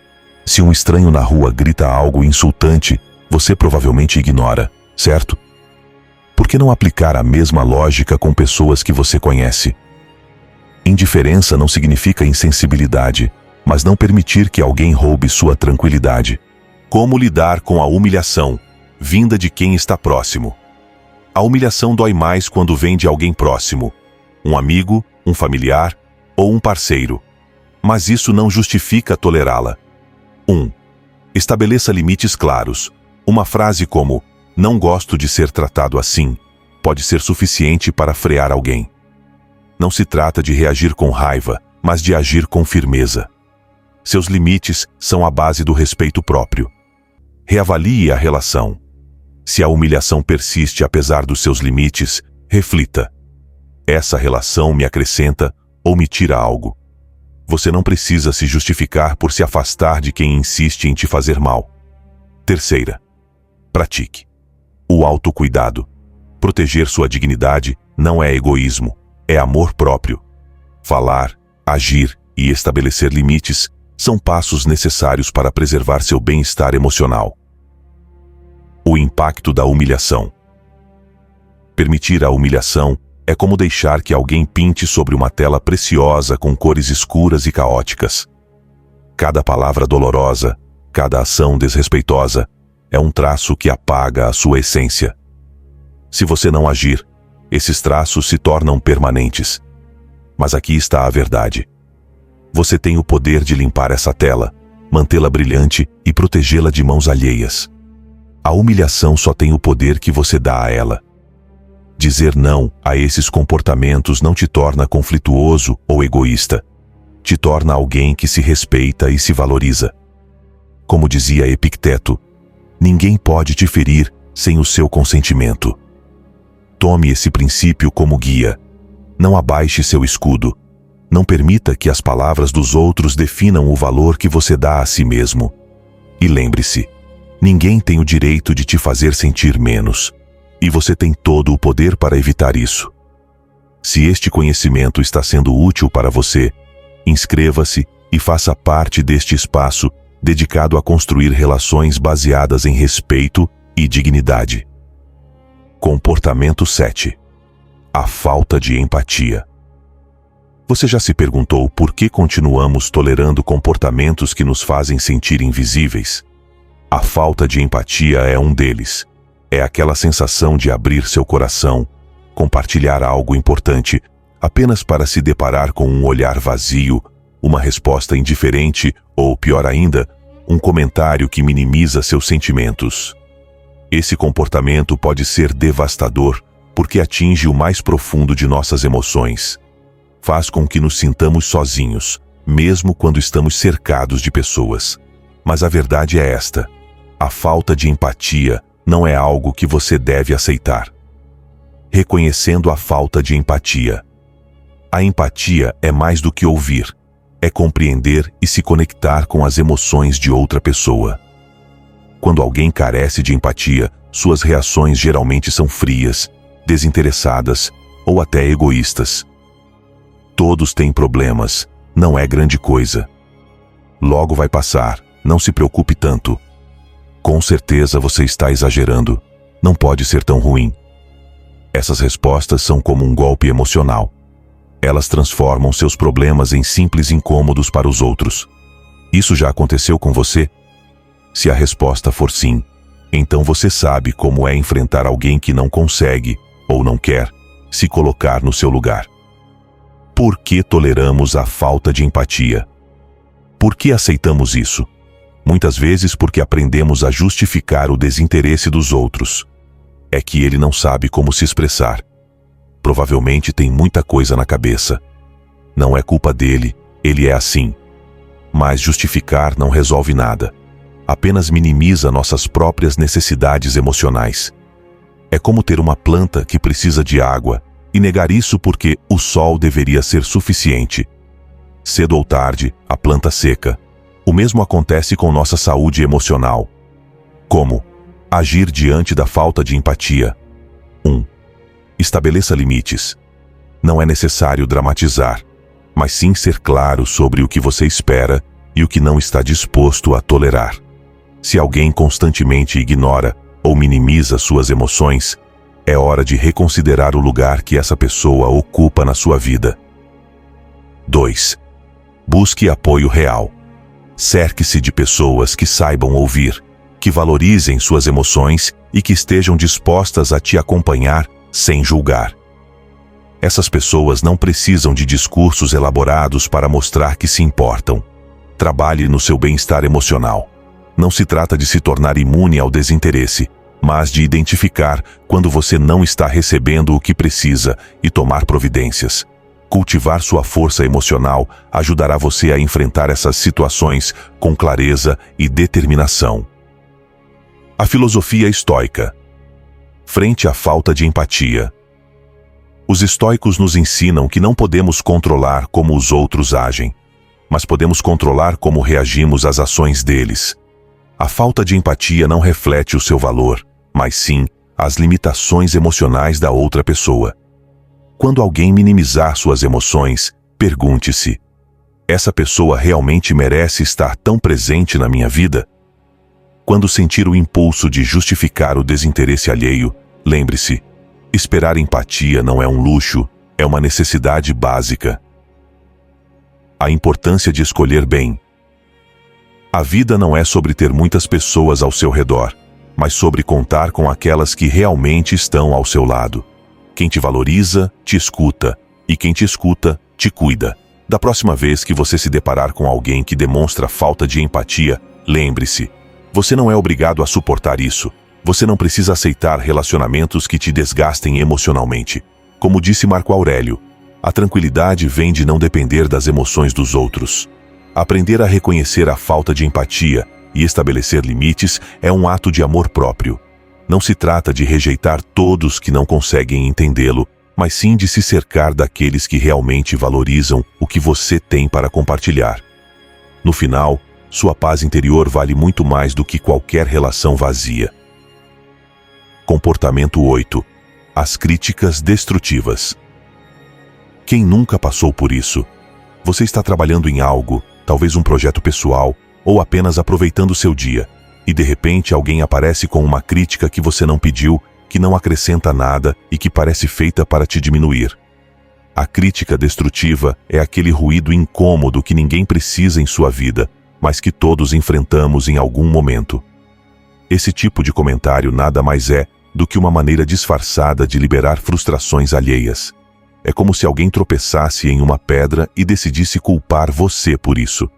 Se um estranho na rua grita algo insultante, você provavelmente ignora, certo? Por que não aplicar a mesma lógica com pessoas que você conhece? Indiferença não significa insensibilidade, mas não permitir que alguém roube sua tranquilidade. Como lidar com a humilhação, vinda de quem está próximo? A humilhação dói mais quando vem de alguém próximo, um amigo, um familiar ou um parceiro. Mas isso não justifica tolerá-la. 1. Estabeleça limites claros. Uma frase como "não gosto de ser tratado assim" pode ser suficiente para frear alguém. Não se trata de reagir com raiva, mas de agir com firmeza. Seus limites são a base do respeito próprio. Reavalie a relação. Se a humilhação persiste apesar dos seus limites, reflita. Essa relação me acrescenta ou me tira algo? Você não precisa se justificar por se afastar de quem insiste em te fazer mal. 3. Pratique o autocuidado. Proteger sua dignidade não é egoísmo, é amor próprio. Falar, agir e estabelecer limites são passos necessários para preservar seu bem-estar emocional. O impacto da humilhação. Permitir a humilhação é como deixar que alguém pinte sobre uma tela preciosa com cores escuras e caóticas. Cada palavra dolorosa, cada ação desrespeitosa, é um traço que apaga a sua essência. Se você não agir, esses traços se tornam permanentes. Mas aqui está a verdade. Você tem o poder de limpar essa tela, mantê-la brilhante e protegê-la de mãos alheias. A humilhação só tem o poder que você dá a ela. Dizer não a esses comportamentos não te torna conflituoso ou egoísta. Te torna alguém que se respeita e se valoriza. Como dizia Epicteto, ninguém pode te ferir sem o seu consentimento. Tome esse princípio como guia. Não abaixe seu escudo. Não permita que as palavras dos outros definam o valor que você dá a si mesmo. E lembre-se, ninguém tem o direito de te fazer sentir menos. E você tem todo o poder para evitar isso. Se este conhecimento está sendo útil para você, inscreva-se e faça parte deste espaço dedicado a construir relações baseadas em respeito e dignidade. Comportamento 7. A falta de empatia. Você já se perguntou por que continuamos tolerando comportamentos que nos fazem sentir invisíveis? A falta de empatia é um deles. É aquela sensação de abrir seu coração, compartilhar algo importante, apenas para se deparar com um olhar vazio, uma resposta indiferente ou, pior ainda, um comentário que minimiza seus sentimentos. Esse comportamento pode ser devastador porque atinge o mais profundo de nossas emoções. Faz com que nos sintamos sozinhos, mesmo quando estamos cercados de pessoas. Mas a verdade é esta: a falta de empatia não é algo que você deve aceitar. Reconhecendo a falta de empatia. A empatia é mais do que ouvir, é compreender e se conectar com as emoções de outra pessoa. Quando alguém carece de empatia, suas reações geralmente são frias, desinteressadas ou até egoístas. Todos têm problemas, não é grande coisa. Logo vai passar, não se preocupe tanto. Com certeza você está exagerando, não pode ser tão ruim. Essas respostas são como um golpe emocional. Elas transformam seus problemas em simples incômodos para os outros. Isso já aconteceu com você? Se a resposta for sim, então você sabe como é enfrentar alguém que não consegue, ou não quer, se colocar no seu lugar. Por que toleramos a falta de empatia? Por que aceitamos isso? Muitas vezes porque aprendemos a justificar o desinteresse dos outros. É que ele não sabe como se expressar. Provavelmente tem muita coisa na cabeça. Não é culpa dele, ele é assim. Mas justificar não resolve nada. Apenas minimiza nossas próprias necessidades emocionais. É como ter uma planta que precisa de água e negar isso porque o sol deveria ser suficiente. Cedo ou tarde, a planta seca. O mesmo acontece com nossa saúde emocional. Como? Agir diante da falta de empatia. 1. Estabeleça limites. Não é necessário dramatizar, mas sim ser claro sobre o que você espera e o que não está disposto a tolerar. Se alguém constantemente ignora ou minimiza suas emoções, é hora de reconsiderar o lugar que essa pessoa ocupa na sua vida. 2. Busque apoio real. Cerque-se de pessoas que saibam ouvir, que valorizem suas emoções e que estejam dispostas a te acompanhar sem julgar. Essas pessoas não precisam de discursos elaborados para mostrar que se importam. Trabalhe no seu bem-estar emocional. Não se trata de se tornar imune ao desinteresse, mas de identificar quando você não está recebendo o que precisa e tomar providências. Cultivar sua força emocional ajudará você a enfrentar essas situações com clareza e determinação. A filosofia estoica. Frente à falta de empatia. Os estoicos nos ensinam que não podemos controlar como os outros agem, mas podemos controlar como reagimos às ações deles. A falta de empatia não reflete o seu valor, mas sim as limitações emocionais da outra pessoa. Quando alguém minimizar suas emoções, pergunte-se: essa pessoa realmente merece estar tão presente na minha vida? Quando sentir o impulso de justificar o desinteresse alheio, lembre-se: esperar empatia não é um luxo, é uma necessidade básica. A importância de escolher bem. A vida não é sobre ter muitas pessoas ao seu redor, mas sobre contar com aquelas que realmente estão ao seu lado. Quem te valoriza, te escuta, e quem te escuta, te cuida. Da próxima vez que você se deparar com alguém que demonstra falta de empatia, lembre-se: você não é obrigado a suportar isso. Você não precisa aceitar relacionamentos que te desgastem emocionalmente. Como disse Marco Aurélio, a tranquilidade vem de não depender das emoções dos outros. Aprender a reconhecer a falta de empatia e estabelecer limites é um ato de amor próprio. Não se trata de rejeitar todos que não conseguem entendê-lo, mas sim de se cercar daqueles que realmente valorizam o que você tem para compartilhar. No final, sua paz interior vale muito mais do que qualquer relação vazia. Comportamento 8. As críticas destrutivas. Quem nunca passou por isso? Você está trabalhando em algo, talvez um projeto pessoal, ou apenas aproveitando seu dia, e de repente alguém aparece com uma crítica que você não pediu, que não acrescenta nada e que parece feita para te diminuir. A crítica destrutiva é aquele ruído incômodo que ninguém precisa em sua vida, mas que todos enfrentamos em algum momento. Esse tipo de comentário nada mais é do que uma maneira disfarçada de liberar frustrações alheias. É como se alguém tropeçasse em uma pedra e decidisse culpar você por isso.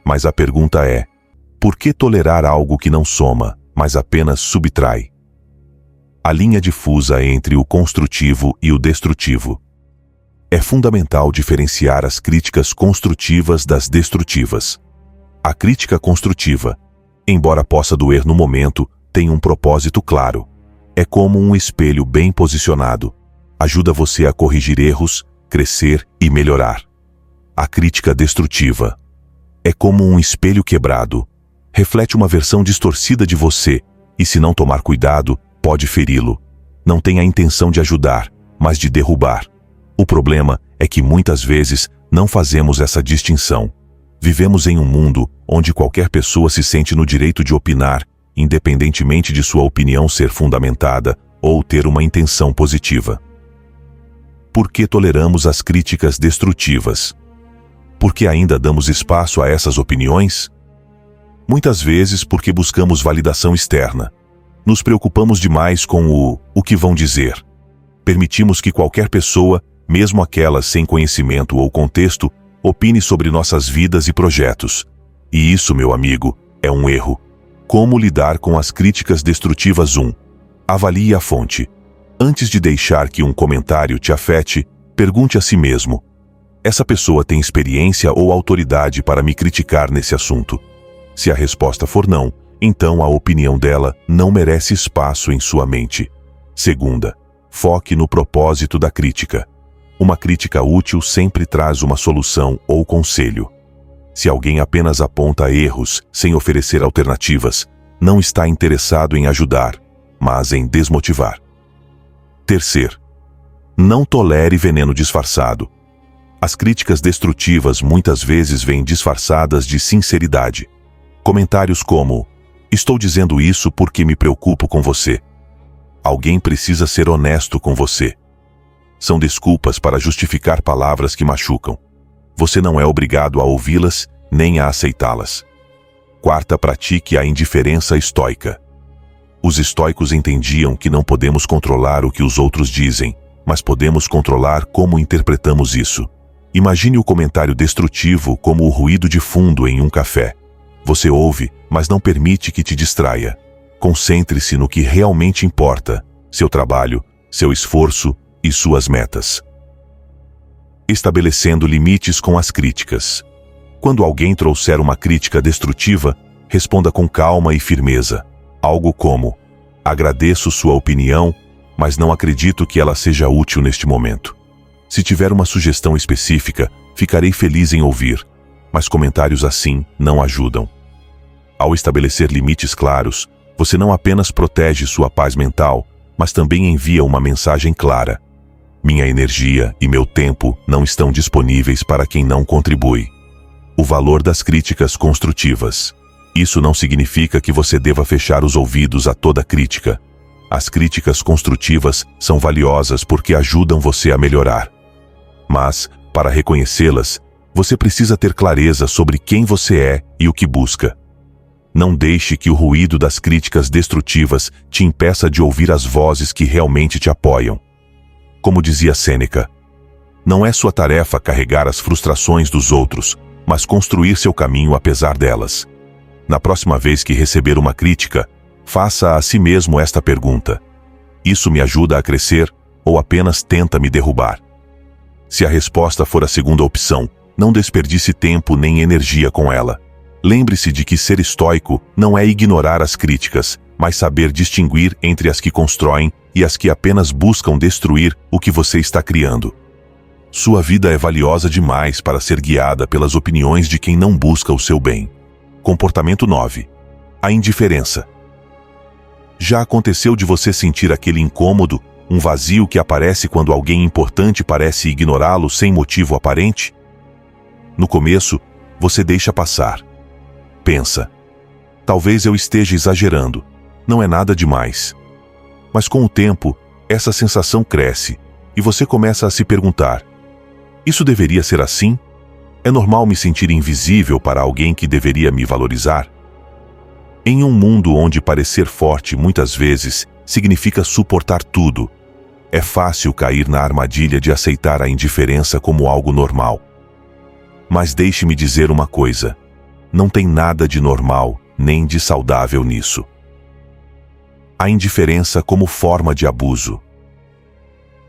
Mas a pergunta é: por que tolerar algo que não soma, mas apenas subtrai? A linha difusa entre o construtivo e o destrutivo. É fundamental diferenciar as críticas construtivas das destrutivas. A crítica construtiva, embora possa doer no momento, tem um propósito claro. É como um espelho bem posicionado. Ajuda você a corrigir erros, crescer e melhorar. A crítica destrutiva é como um espelho quebrado. Reflete uma versão distorcida de você e, se não tomar cuidado, pode feri-lo. Não tem a intenção de ajudar, mas de derrubar. O problema é que muitas vezes não fazemos essa distinção. Vivemos em um mundo onde qualquer pessoa se sente no direito de opinar, independentemente de sua opinião ser fundamentada ou ter uma intenção positiva. Por que toleramos as críticas destrutivas? Porque ainda damos espaço a essas opiniões? Muitas vezes porque buscamos validação externa. Nos preocupamos demais com o que vão dizer. Permitimos que qualquer pessoa, mesmo aquelas sem conhecimento ou contexto, opine sobre nossas vidas e projetos. E isso, meu amigo, é um erro. Como lidar com as críticas destrutivas? 1. Avalie a fonte. Antes de deixar que um comentário te afete, pergunte a si mesmo: essa pessoa tem experiência ou autoridade para me criticar nesse assunto? Se a resposta for não, então a opinião dela não merece espaço em sua mente. Segunda, foque no propósito da crítica. Uma crítica útil sempre traz uma solução ou conselho. Se alguém apenas aponta erros sem oferecer alternativas, não está interessado em ajudar, mas em desmotivar. Terceiro, não tolere veneno disfarçado. As críticas destrutivas muitas vezes vêm disfarçadas de sinceridade. Comentários como: "Estou dizendo isso porque me preocupo com você." "Alguém precisa ser honesto com você." São desculpas para justificar palavras que machucam. Você não é obrigado a ouvi-las nem a aceitá-las. Quarta, pratique a indiferença estoica. Os estoicos entendiam que não podemos controlar o que os outros dizem, mas podemos controlar como interpretamos isso. Imagine o comentário destrutivo como o ruído de fundo em um café. Você ouve, mas não permite que te distraia. Concentre-se no que realmente importa: seu trabalho, seu esforço e suas metas. Estabelecendo limites com as críticas. Quando alguém trouxer uma crítica destrutiva, responda com calma e firmeza. Algo como: "Agradeço sua opinião, mas não acredito que ela seja útil neste momento. Se tiver uma sugestão específica, ficarei feliz em ouvir." Mas comentários assim não ajudam. Ao estabelecer limites claros, você não apenas protege sua paz mental, mas também envia uma mensagem clara: "Minha energia e meu tempo não estão disponíveis para quem não contribui." O valor das críticas construtivas. Isso não significa que você deva fechar os ouvidos a toda crítica. As críticas construtivas são valiosas porque ajudam você a melhorar. Mas, para reconhecê-las, você precisa ter clareza sobre quem você é e o que busca. Não deixe que o ruído das críticas destrutivas te impeça de ouvir as vozes que realmente te apoiam. Como dizia Sêneca, não é sua tarefa carregar as frustrações dos outros, mas construir seu caminho apesar delas. Na próxima vez que receber uma crítica, faça a si mesmo esta pergunta: "Isso me ajuda a crescer ou apenas tenta me derrubar?" Se a resposta for a segunda opção, não desperdice tempo nem energia com ela. Lembre-se de que ser estoico não é ignorar as críticas, mas saber distinguir entre as que constroem e as que apenas buscam destruir o que você está criando. Sua vida é valiosa demais para ser guiada pelas opiniões de quem não busca o seu bem. Comportamento 9. A indiferença. Já aconteceu de você sentir aquele incômodo, um vazio que aparece quando alguém importante parece ignorá-lo sem motivo aparente? No começo, você deixa passar. Pensa: "Talvez eu esteja exagerando, não é nada demais." Mas com o tempo, essa sensação cresce e você começa a se perguntar: "Isso deveria ser assim? É normal me sentir invisível para alguém que deveria me valorizar?" Em um mundo onde parecer forte muitas vezes significa suportar tudo, é fácil cair na armadilha de aceitar a indiferença como algo normal. Mas deixe-me dizer uma coisa: não tem nada de normal nem de saudável nisso. A indiferença como forma de abuso.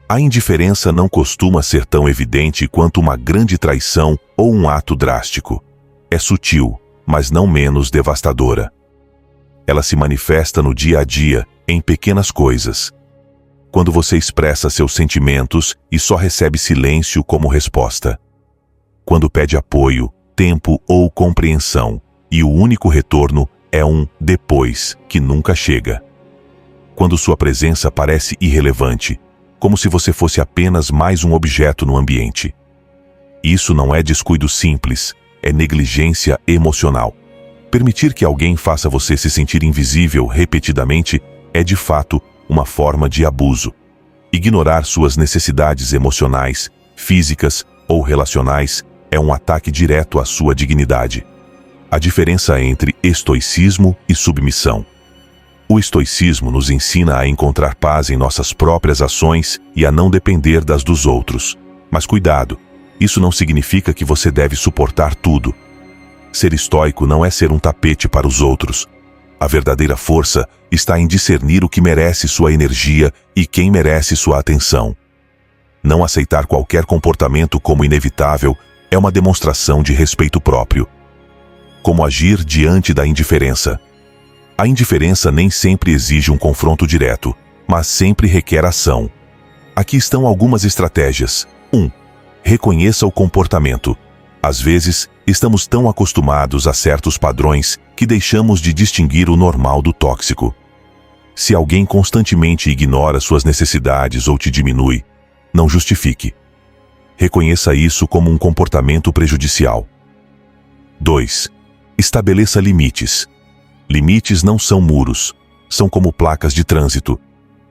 A indiferença não costuma ser tão evidente quanto uma grande traição ou um ato drástico. É sutil, mas não menos devastadora. Ela se manifesta no dia a dia, em pequenas coisas. Quando você expressa seus sentimentos e só recebe silêncio como resposta. Quando pede apoio, tempo ou compreensão, e o único retorno é um "depois" que nunca chega. Quando sua presença parece irrelevante, como se você fosse apenas mais um objeto no ambiente. Isso não é descuido simples, é negligência emocional. Permitir que alguém faça você se sentir invisível repetidamente é de fato uma forma de abuso. Ignorar suas necessidades emocionais, físicas ou relacionais é um ataque direto à sua dignidade. A diferença entre estoicismo e submissão. O estoicismo nos ensina a encontrar paz em nossas próprias ações e a não depender das dos outros. Mas cuidado, isso não significa que você deve suportar tudo. Ser estoico não é ser um tapete para os outros. A verdadeira força está em discernir o que merece sua energia e quem merece sua atenção. Não aceitar qualquer comportamento como inevitável é uma demonstração de respeito próprio. Como agir diante da indiferença? A indiferença nem sempre exige um confronto direto. mas sempre requer ação. Aqui estão algumas estratégias. 1. Reconheça o comportamento. Às vezes, estamos tão acostumados a certos padrões que deixamos de distinguir o normal do tóxico. Se alguém constantemente ignora suas necessidades ou te diminui, não justifique. Reconheça isso como um comportamento prejudicial. 2. Estabeleça limites. Limites não são muros, são como placas de trânsito.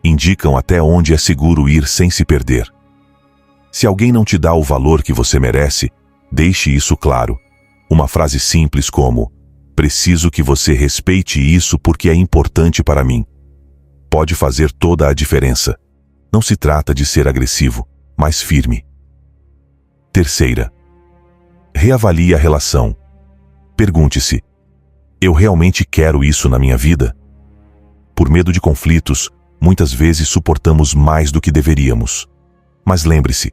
Indicam até onde é seguro ir sem se perder. Se alguém não te dá o valor que você merece, deixe isso claro. Uma frase simples como: preciso que você respeite isso porque é importante para mim. Pode fazer toda a diferença. Não se trata de ser agressivo, mas firme. 3. Reavalie a relação. Pergunte-se: eu realmente quero isso na minha vida? Por medo de conflitos, muitas vezes suportamos mais do que deveríamos. Mas lembre-se,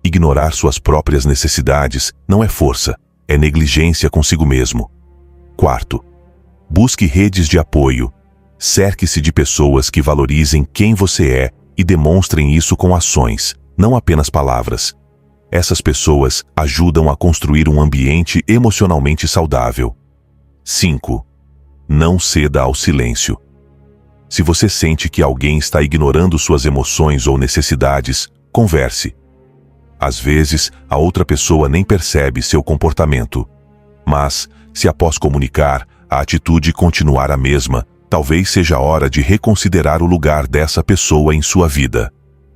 ignorar suas próprias necessidades não é força, é negligência consigo mesmo. 4. Busque redes de apoio. Cerque-se de pessoas que valorizem quem você é e demonstrem isso com ações, não apenas palavras. Essas pessoas ajudam a construir um ambiente emocionalmente saudável. 5. Não ceda ao silêncio. Se você sente que alguém está ignorando suas emoções ou necessidades, converse. Às vezes, a outra pessoa nem percebe seu comportamento. Mas, se após comunicar, a atitude continuar a mesma, talvez seja a hora de reconsiderar o lugar dessa pessoa em sua vida.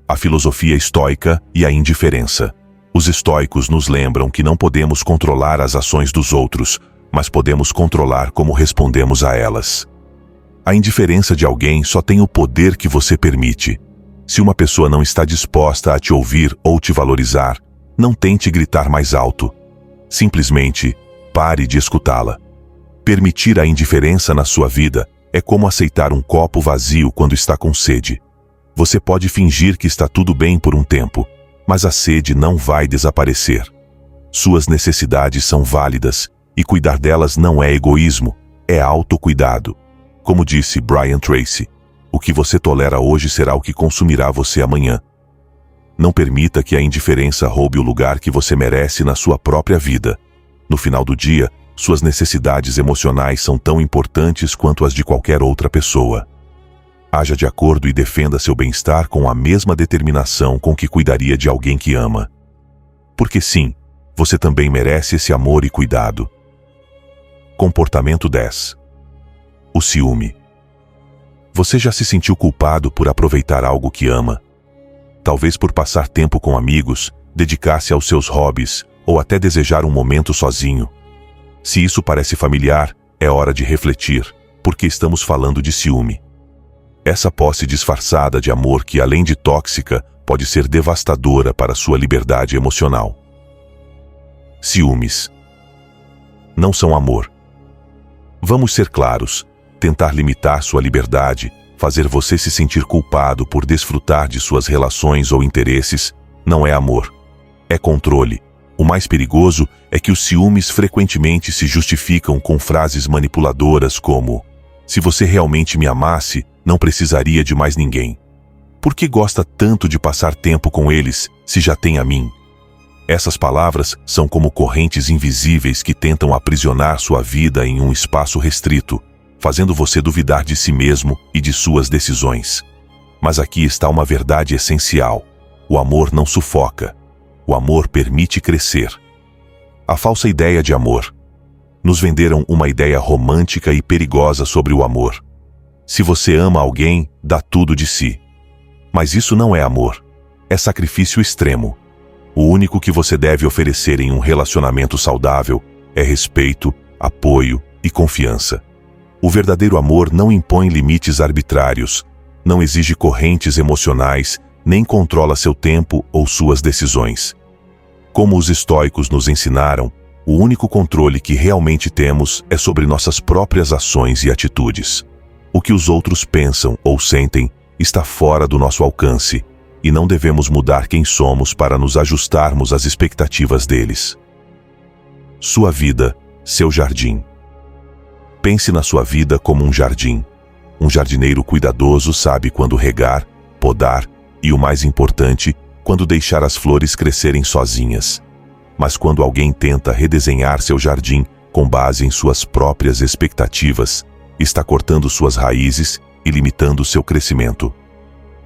A filosofia estoica e a indiferença. Os estoicos nos lembram que não podemos controlar as ações dos outros, mas podemos controlar como respondemos a elas. A indiferença de alguém só tem o poder que você permite. Se uma pessoa não está disposta a te ouvir ou te valorizar, não tente gritar mais alto. Simplesmente, pare de escutá-la. Permitir a indiferença na sua vida é como aceitar um copo vazio quando está com sede. Você pode fingir que está tudo bem por um tempo, mas a sede não vai desaparecer. Suas necessidades são válidas, e cuidar delas não é egoísmo, é autocuidado. Como disse Brian Tracy, o que você tolera hoje será o que consumirá você amanhã. Não permita que a indiferença roube o lugar que você merece na sua própria vida. No final do dia, suas necessidades emocionais são tão importantes quanto as de qualquer outra pessoa. Haja de acordo e defenda seu bem-estar com a mesma determinação com que cuidaria de alguém que ama. Porque sim, você também merece esse amor e cuidado. Comportamento 10. O ciúme. Você já se sentiu culpado por aproveitar algo que ama? Talvez por passar tempo com amigos, dedicar-se aos seus hobbies ou até desejar um momento sozinho. Se isso parece familiar, é hora de refletir, porque estamos falando de ciúme. Essa posse disfarçada de amor que, além de tóxica, pode ser devastadora para sua liberdade emocional. Ciúmes não são amor. Vamos ser claros, tentar limitar sua liberdade, fazer você se sentir culpado por desfrutar de suas relações ou interesses, não é amor. É controle. O mais perigoso é que os ciúmes frequentemente se justificam com frases manipuladoras como: se você realmente me amasse, não precisaria de mais ninguém. Por que gosta tanto de passar tempo com eles, se já tem a mim? Essas palavras são como correntes invisíveis que tentam aprisionar sua vida em um espaço restrito, fazendo você duvidar de si mesmo e de suas decisões. Mas aqui está uma verdade essencial: o amor não sufoca. O amor permite crescer. A falsa ideia de amor. Nos venderam uma ideia romântica e perigosa sobre o amor. Se você ama alguém, dá tudo de si. Mas isso não é amor. É sacrifício extremo. O único que você deve oferecer em um relacionamento saudável é respeito, apoio e confiança. O verdadeiro amor não impõe limites arbitrários, não exige correntes emocionais, nem controla seu tempo ou suas decisões. Como os estoicos nos ensinaram, o único controle que realmente temos é sobre nossas próprias ações e atitudes. O que os outros pensam ou sentem está fora do nosso alcance, e não devemos mudar quem somos para nos ajustarmos às expectativas deles. Sua vida, seu jardim. Pense na sua vida como um Um jardineiro cuidadoso sabe quando regar, podar e, o mais importante, quando deixar as flores crescerem sozinhas. Mas quando alguém tenta redesenhar seu jardim com base em suas próprias expectativas, está cortando suas raízes e limitando seu crescimento.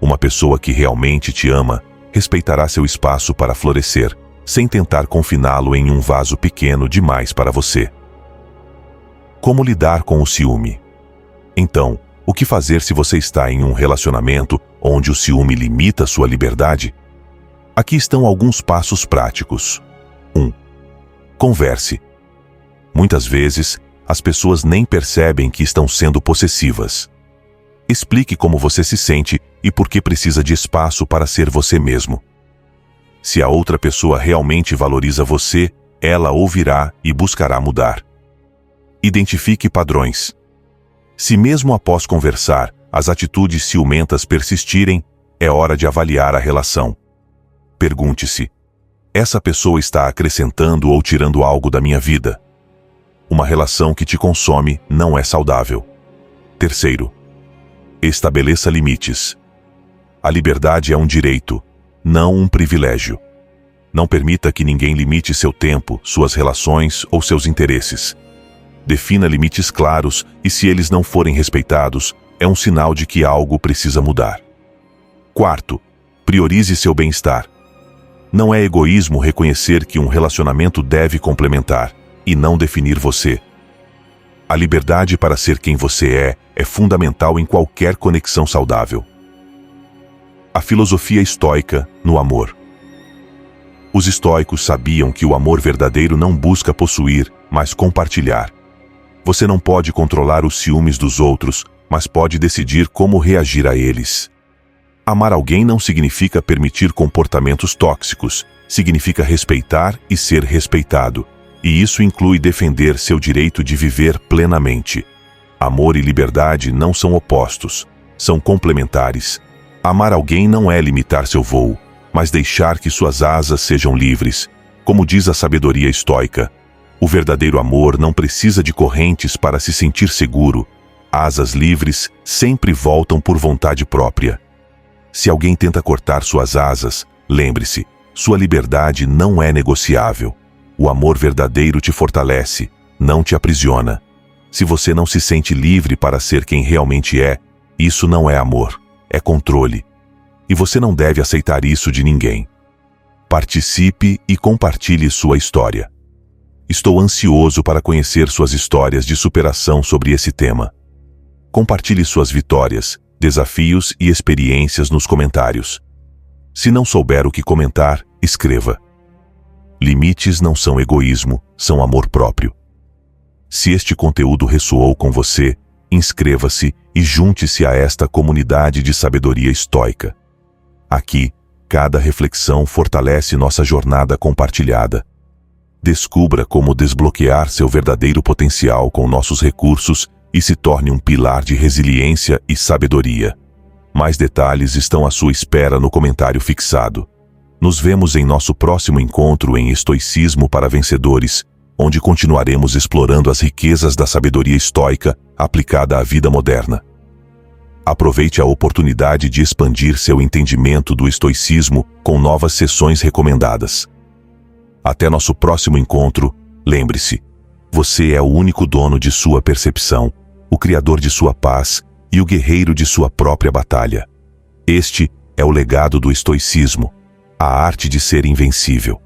Uma pessoa que realmente te ama respeitará seu espaço para florescer, sem tentar confiná-lo em um vaso pequeno demais para você. Como lidar com o ciúme? Então, o que fazer se você está em um relacionamento onde o ciúme limita sua liberdade? Aqui estão alguns passos práticos. 1. Converse. Muitas vezes, as pessoas nem percebem que estão sendo possessivas. Explique como você se sente e por que precisa de espaço para ser você mesmo. Se a outra pessoa realmente valoriza você, ela ouvirá e buscará mudar. Identifique padrões. Se mesmo após conversar, as atitudes ciumentas persistirem, é hora de avaliar a relação. Pergunte-se: essa pessoa está acrescentando ou tirando algo da minha vida? Uma relação que te consome não é saudável. 3. Estabeleça limites. A liberdade é um direito, não um privilégio. Não permita que ninguém limite seu tempo, suas relações ou seus interesses. Defina limites claros e, se eles não forem respeitados, é um sinal de que algo precisa mudar. 4. Priorize seu bem-estar. Não é egoísmo reconhecer que um relacionamento deve complementar e não definir você. A liberdade para ser quem você é fundamental em qualquer conexão saudável. A filosofia estoica no amor. Os estoicos sabiam que o amor verdadeiro não busca possuir, mas compartilhar. Você não pode controlar os ciúmes dos outros, mas pode decidir como reagir a eles. Amar alguém não significa permitir comportamentos tóxicos, significa respeitar e ser respeitado. E isso inclui defender seu direito de viver plenamente. Amor e liberdade não são opostos, são complementares. Amar alguém não é limitar seu voo, mas deixar que suas asas sejam livres. Como diz a sabedoria estoica, o verdadeiro amor não precisa de correntes para se sentir seguro. Asas livres sempre voltam por vontade própria. Se alguém tenta cortar suas asas, lembre-se, sua liberdade não é negociável. O amor verdadeiro te fortalece, não te aprisiona. Se você não se sente livre para ser quem realmente é, isso não é amor, é controle. E você não deve aceitar isso de ninguém. Participe e compartilhe sua história. Estou ansioso para conhecer suas histórias de superação sobre esse tema. Compartilhe suas vitórias, desafios e experiências nos comentários. Se não souber o que comentar, escreva. Limites não são egoísmo, são amor próprio. Se este conteúdo ressoou com você, inscreva-se e junte-se a esta comunidade de sabedoria estoica. Aqui, cada reflexão fortalece nossa jornada compartilhada. Descubra como desbloquear seu verdadeiro potencial com nossos recursos e se torne um pilar de resiliência e sabedoria. Mais detalhes estão à sua espera no comentário fixado. Nos vemos em nosso próximo encontro em Estoicismo para Vencedores, onde continuaremos explorando as riquezas da sabedoria estoica aplicada à vida moderna. Aproveite a oportunidade de expandir seu entendimento do estoicismo com novas sessões recomendadas. Até nosso próximo encontro, lembre-se, você é o único dono de sua percepção, o criador de sua paz e o guerreiro de sua própria batalha. Este é o legado do estoicismo, a arte de ser invencível.